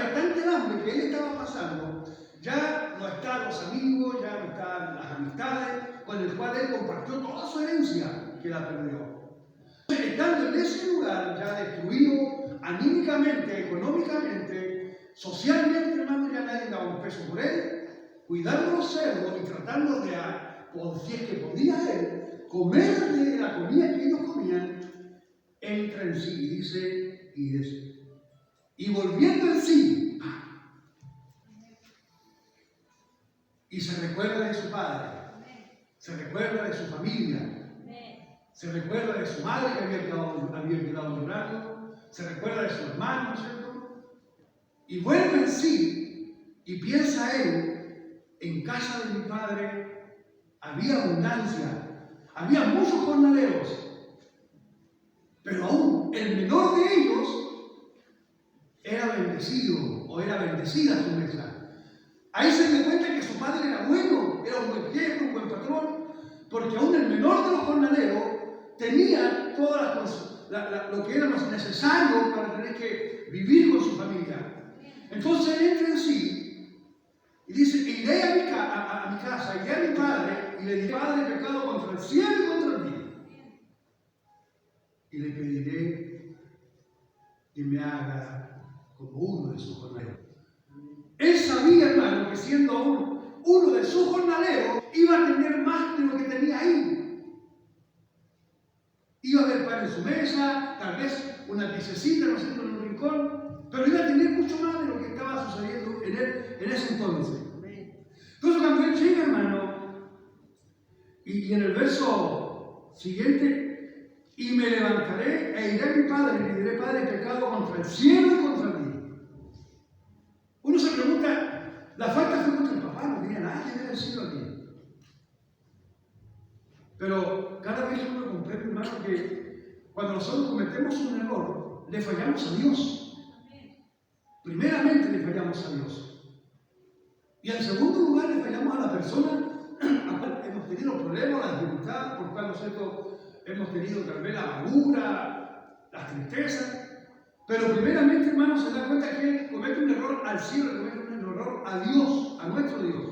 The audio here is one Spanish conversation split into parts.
era tanta el hambre que él estaba pasando, ya no están los amigos, ya no están las amistades con el cual él compartió toda su herencia, que la perdió. Entonces, estando en ese lugar ya destruido anímicamente, económicamente, socialmente, hermano, ya nadie daba un peso por él, cuidando los cerdos y tratando de, si es que podía él, comer de la comida que ellos comían, entra en sí y dice, y volviendo en sí, y se recuerda de su padre, se recuerda de su familia, se recuerda de su madre que había quedado llorando, se recuerda de su hermano, ¿cierto? Y vuelve en sí y piensa él, en casa de mi padre había abundancia, había muchos jornaleros, pero aún el menor de ellos era bendecido o era bendecida su mesa. Ahí se da cuenta que su padre era bueno, era un buen jefe, un buen patrón, porque aún el menor de los jornaleros tenía todas lo que era más necesario para tener que vivir con su familia. Entonces él entra en sí y dice, iré a mi casa, iré a mi padre y le diré, Padre, pecado contra el cielo y contra ti. Y le pediré que me haga como uno de sus jornaleros. Él sabía, hermano, que siendo uno de sus jornaleros, iba a tener más de lo que tenía ahí. Iba a haber pan en su mesa, tal vez una piececita, no sé, en un rincón, pero iba a tener mucho más de lo que estaba sucediendo en él en ese entonces. Entonces, cuando él llega, hermano, y en el verso siguiente, y me levantaré e iré a mi padre y le diré, Padre, pecado contra el cielo y contra ti. Uno se pregunta, la falta fue contra el papá, no tenía nada que ver el cielo aquí. Pero cada vez uno comprende, hermano, que cuando nosotros cometemos un error, le fallamos a Dios. Primeramente le fallamos a Dios. Y en segundo lugar le fallamos a la persona a la cual hemos tenido problemas, la dificultad, por cual nosotros hemos tenido tal vez la amargura, las tristezas. Pero primeramente, hermano, se da cuenta que él comete un error al cielo, comete un error a Dios, a nuestro Dios.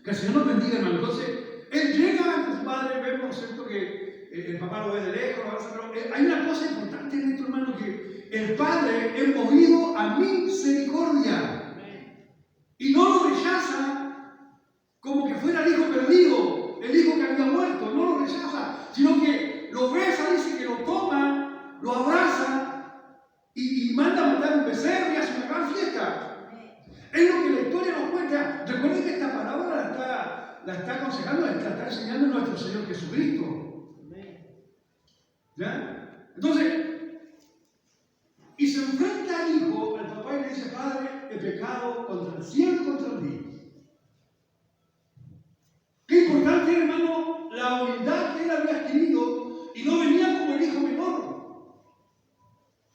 Que el Señor nos bendiga, hermano. Entonces, él llega ante su padre, vemos, ¿cierto?, que el papá lo ve de lejos, pero hay una cosa importante en esto, hermano, que el padre es movido a misericordia. Y no lo rechaza como que fuera el hijo perdido, el hijo que había muerto, no lo rechaza, sino que lo besa, dice que lo toma, lo abraza y manda a matar un becerro y hace una gran fiesta. Es lo que la historia nos cuenta. Recuerden que esta parábola la está aconsejando, la está enseñando nuestro Señor Jesucristo. ¿Ya? Entonces, y se enfrenta al hijo, al papá, y le dice, Padre, he pecado contra el cielo y contra ti. Qué importante, hermano, la humildad que él había adquirido y no venía como el hijo menor.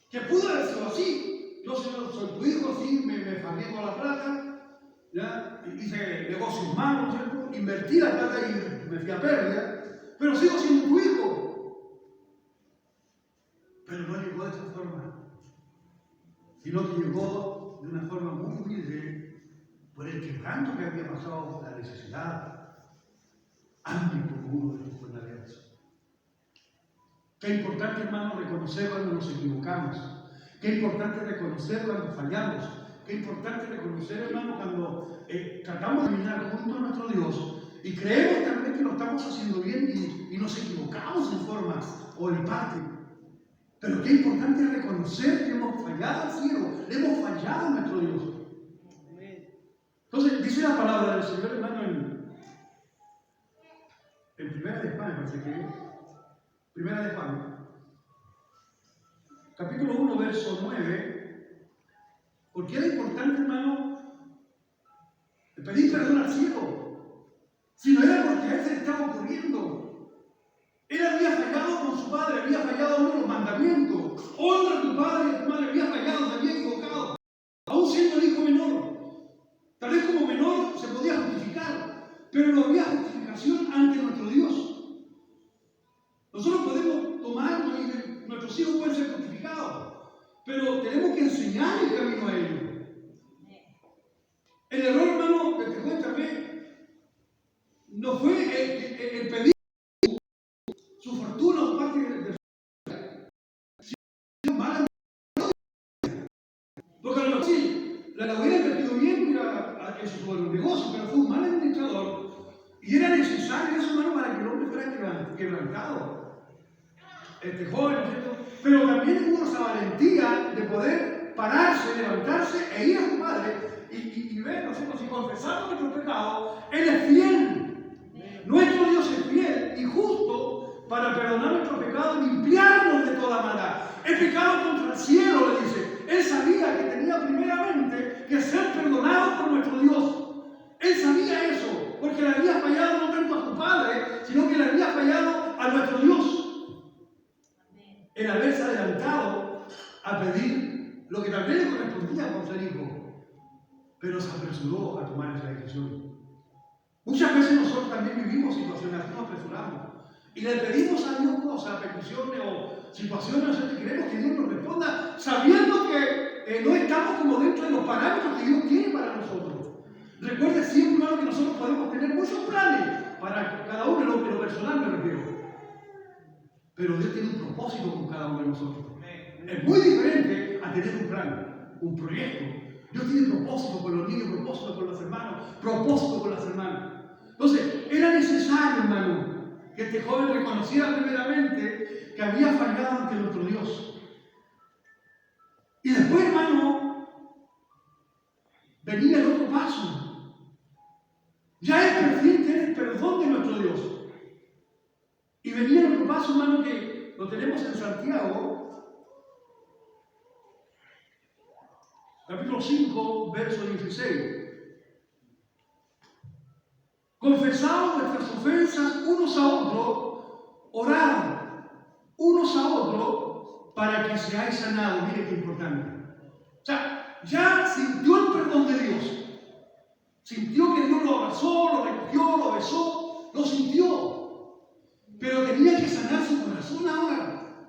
Que pudo haber sido así. Yo soy tu hijo, sí, me fagué con la plata, ¿ya? Hice negocios malos, ¿cierto? Invertí la plata y me fui a pérdida, pero sigo siendo tu hijo. Pero no llegó de esta forma, sino que llegó de una forma muy humilde por el quebranto que había pasado, la necesidad. Hambre como uno de los jornaleros. Qué importante, hermano, reconocer cuando nos equivocamos. Qué importante reconocer cuando fallamos. Qué importante reconocer, hermano, cuando tratamos de caminar junto a nuestro Dios y creemos también que lo estamos haciendo bien y nos equivocamos en forma o en parte. Pero qué importante es reconocer que hemos fallado al cielo, le hemos fallado a nuestro Dios. Entonces, dice la palabra del Señor, hermano, en Primera de Juan, parece que Primera de Juan, capítulo 1, verso 9, porque era importante, hermano, pedir perdón al cielo, si no era porque a él se le estaba ocurriendo. Él había fallado con su padre, había fallado uno de los mandamientos. Honra a tu padre y a tu madre, había fallado, se había equivocado, aún siendo el hijo menor. Tal vez como menor se podía justificar, pero no había justificación ante nuestro Dios. Nosotros podemos tomarnos y nuestros hijos pueden ser justificados, pero tenemos que enseñar el camino a El error, hermano, que te cuenta también, no fue el pedir su fortuna o parte de su mala. Porque a lo mejor sí, la hubiera invertido bien, mira, en su negocio, pero fue un mal administrador. Y era necesario eso, hermano, para que el hombre fuera quebrantado. Este joven, ¿no es cierto? Pero también hubo esa valentía de poder pararse, levantarse e ir a su padre y ver, ¿no es cierto? Si confesamos nuestros pecados, Él es fiel. Nuestro Dios es fiel y justo para perdonar nuestros pecados y limpiarnos de toda maldad. El pecado contra el cielo, le dice. Él sabía que tenía primeramente que ser perdonado por nuestro Dios. Él sabía eso, porque le había fallado no tanto a su padre, sino que le había fallado a nuestro Dios. El haberse adelantado a pedir lo que también le correspondía por ser hijo, pero se apresuró a tomar esa decisión. Muchas veces nosotros también vivimos situaciones así, nos apresuramos y le pedimos a Dios cosas, peticiones o situaciones que queremos que Dios nos responda, sabiendo que no estamos como dentro de los parámetros que Dios tiene para nosotros. Recuerde siempre, hermano, que nosotros podemos tener muchos planes para cada uno, en lo personal me refiero. Pero Dios tiene un propósito con cada uno de nosotros. Es muy diferente a tener un plan, un proyecto. Dios tiene propósito con los niños, propósito con los hermanos, propósito con las hermanas. Entonces, era necesario, hermano, que este joven reconociera primeramente que había fallado ante nuestro Dios. Y después, hermano, venía el otro paso. Ya es perfecto el perdón de nuestro Dios. Y venía el otro paso, hermano, que lo tenemos en Santiago, capítulo 5, verso 16. Confesaos vuestras ofensas unos a otros, orad unos a otros para que seáis sanados. Mire qué importante. O sea, ya sintió el perdón de Dios. Sintió que Dios lo abrazó, lo recogió, lo besó, lo sintió. Pero tenía que sanar su corazón ahora.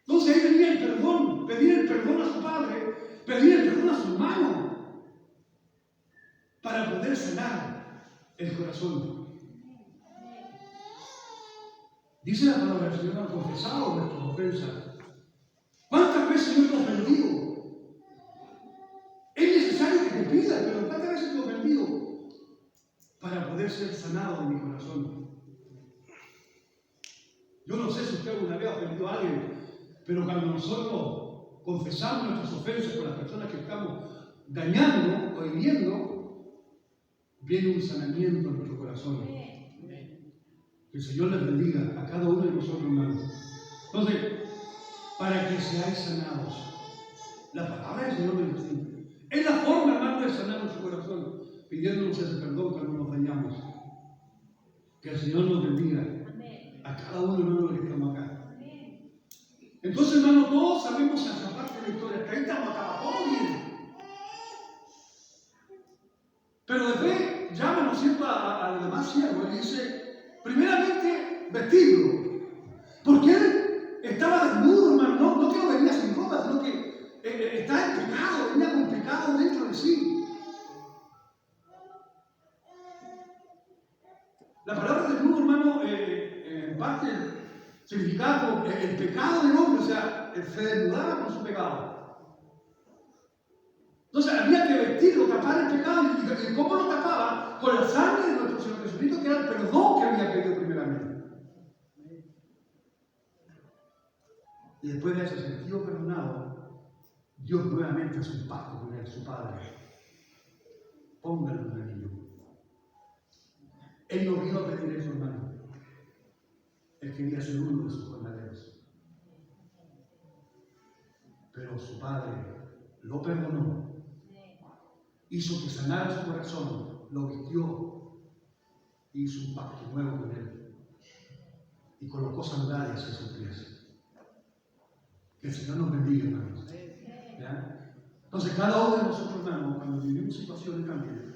Entonces ahí venía el perdón, pedir el perdón a su padre, pedir el perdón a su hermano, para poder sanar el corazón. Dice la palabra del Señor, confesado nuestras ofensas. ¿Cuántas veces yo te he ofendido? Es necesario que te pida, pero ¿cuántas veces te he ofendido? Para poder ser sanado de mi corazón. Yo no sé si usted alguna vez ha ofendido a alguien, pero cuando nosotros confesamos nuestras ofensas con las personas que estamos dañando o hiriendo, viene un sanamiento en nuestro corazón. Que el Señor les bendiga a cada uno de nosotros, hermanos. Entonces, para que seáis sanados, la palabra del Señor nos dice. Es la forma, hermano, de sanar nuestro corazón, pidiéndonos ese perdón cuando nos dañamos. Que el Señor nos bendiga a cada uno de nosotros que estamos acá. Entonces, hermano, todos sabemos esa parte de la historia, que ahí estamos acá, todo bien. Pero después llama, ¿no es cierto?, a los demás siervos y dice, primeramente, vestirlo. Porque él estaba desnudo, hermano, no que no venía sin ropa, sino que está en pecado, venía con pecado dentro de sí. La palabra desnudo, hermano, en parte significaba el pecado del hombre, o sea, se desnudaba con su pecado. Entonces había que vestirlo, tapar el pecado. ¿Y cómo lo tapaba? Con la sangre de nuestro Señor Jesucristo, que era el perdón que había pedido primeramente. Y después de ese sentido perdonado, Dios nuevamente hace un pacto con él, su padre. Póngalo en un anillo. Él no vino a pedir eso, hermano. Él quería ser uno de sus jornaleros. Pero su padre lo perdonó. Hizo que sanara su corazón, lo vistió, hizo un pacto nuevo con él. Y colocó sandalias en sus pies. Que el Señor nos bendiga, hermanos. ¿Ya? Entonces, cada uno de nosotros, hermanos, cuando vivimos situaciones también,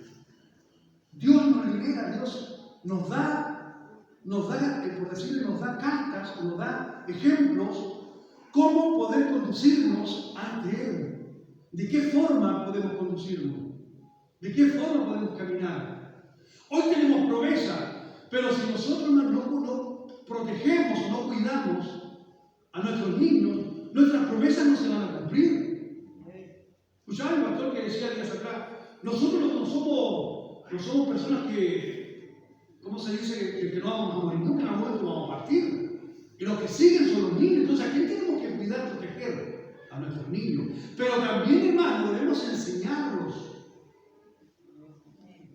Dios nos libera, Dios nos da, por decirlo, nos da cartas, nos da ejemplos, cómo poder conducirnos ante Él. ¿De qué forma podemos conducirnos? ¿De qué forma podemos caminar? Hoy tenemos promesa, pero si nosotros no protegemos o no cuidamos a nuestros niños, nuestras promesas no se van a cumplir. Escuchaba el pastor que decía días atrás, nosotros no somos personas que, ¿cómo se dice? Que no vamos a morir nunca, en algún momento vamos a partir. Y los que siguen son los niños. Entonces, ¿a quién tenemos que cuidar, proteger? A nuestros niños. Pero también, hermano, debemos enseñarlos.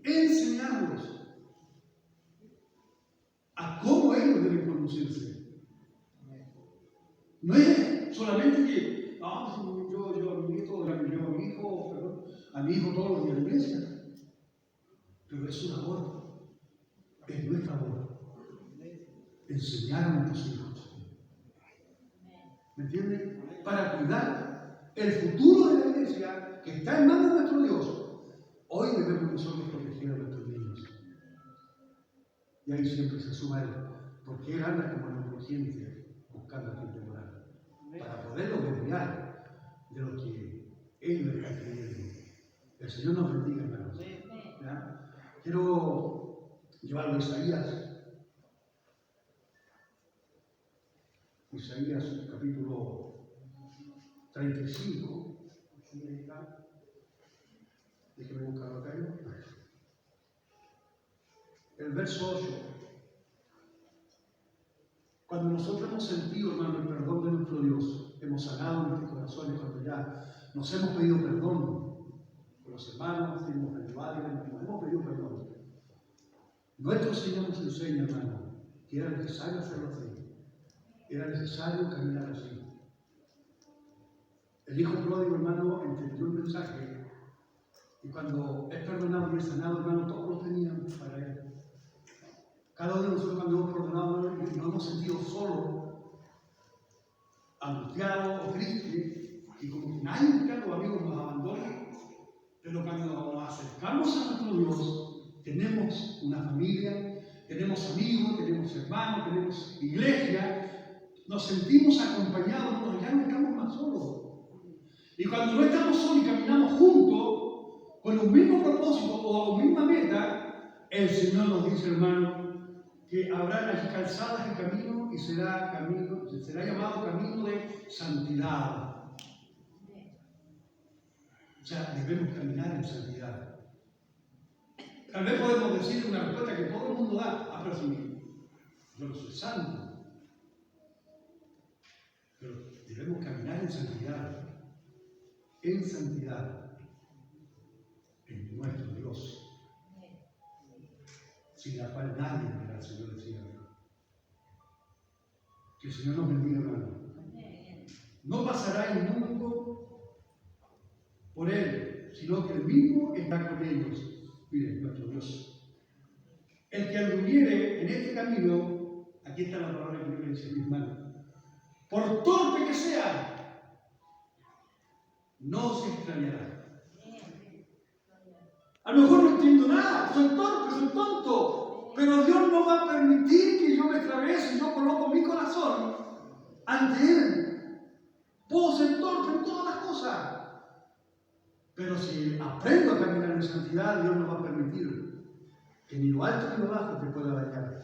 Enseñarlos a cómo ellos deben conducirse. No es solamente que, yo a mi hijo, a mi hijo todos los días en la iglesia. Pero es su labor, es nuestra labor. Enseñar a nuestros hijos. ¿Me entienden? Para cuidar el futuro de la iglesia que está en manos de nuestro Dios. Hoy debemos nosotros proteger a nuestros niños. Y ahí siempre se suma él, porque él anda como en urgente buscando a quien devorar, para poderlo desviar de lo que él le está creyendo. El Señor nos bendiga, hermanos. ¿Ya? Quiero llevarlo a Isaías capítulo 35. Déjeme buscarlo acá. El verso 8. Cuando nosotros hemos sentido, hermano, el perdón de nuestro Dios, hemos sanado nuestros corazones, cuando ya nos hemos pedido perdón por los hermanos, hemos ayudado, hemos pedido perdón. Nuestro Señor nos enseña, hermano, que era necesario hacerlo así. Era necesario caminar así. El hijo pródigo, hermano, entendió el mensaje y cuando es perdonado y es sanado, hermano, todos lo teníamos para él. Cada uno de nosotros cuando hemos perdonado nos hemos sentido solos, angustiados o tristes, y como que nadie, claro, amigos, nos abandona. Pero cuando nos acercamos a nuestro Dios, tenemos una familia, tenemos amigos, tenemos hermanos, tenemos iglesia, nos sentimos acompañados, ya no estamos más solos. Y cuando no estamos solos y caminamos juntos, con un mismo propósito o una misma meta, el Señor nos dice, hermano, que habrá las calzadas de camino y será llamado camino de santidad. O sea, debemos caminar en santidad. Tal vez podemos decir una respuesta que todo el mundo da, pero si yo no soy santo. Pero debemos caminar en santidad, en nuestro Dios, sin la cual nadie verá al Señor del cielo. Que el Señor nos bendiga, hermano. No pasará el mundo por él, sino que el mismo está con ellos. Miren, nuestro Dios. El que anduviere en este camino, aquí está la palabra que yo le decía a mi hermano, por torpe que sea, no se extrañará. A lo mejor no entiendo nada, soy torpe, soy tonto, pero Dios no va a permitir que yo me extraviese y yo coloco mi corazón ante Él. Puedo ser torpe en todas las cosas, pero si aprendo a caminar en santidad, Dios no va a permitir que ni lo alto ni lo bajo te pueda dañar.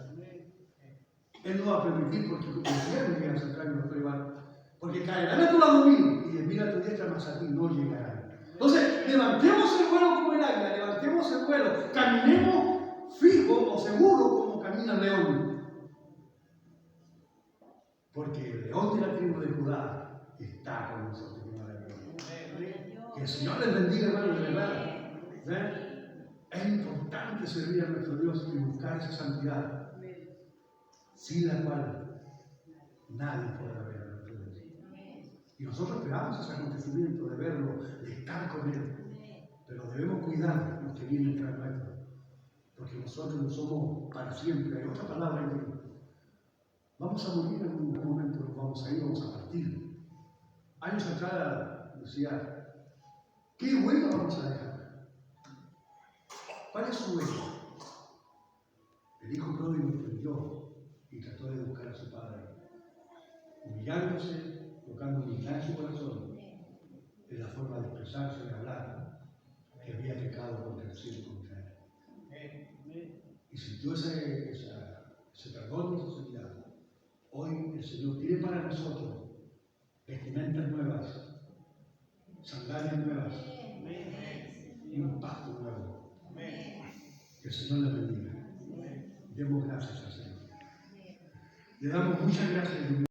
Él no va a permitir porque el infierno llega a sacar y lo puede llevar. Porque caerán a tu lado mío y de mí a tu diestra, mas a ti no llegarán. Entonces, levantemos el vuelo como el águila, levantemos el vuelo, caminemos fijo o seguro como camina el león. Porque el león de la tribu de Judá está con nosotros. Que el Señor les bendiga, hermano, de verdad. Es importante servir a nuestro Dios y buscar esa santidad, sin la cual nadie podrá ver a nuestro Dios. Y nosotros esperamos ese acontecimiento de verlo, de estar con Él. Pero debemos cuidar los que vienen tras nuestro, porque nosotros no somos para siempre. Hay otra palabra que vamos a morir en un momento, nos vamos a ir, vamos a partir. Años atrás decía, ¿qué huella vamos a dejar? ¿Cuál es su huella? El hijo pródigo entendió y trató de buscar a su padre, humillándose, tocando humildad en su corazón, en la forma de expresarse, de hablar. que había pecado contra el cielo y contra él. Y sintió ese perdón y esa sanidad. Hoy el Señor tiene para nosotros vestimentas nuevas, sandalias nuevas y un pacto nuevo. Que el Señor le bendiga. Demos gracias al Señor. Le damos muchas gracias.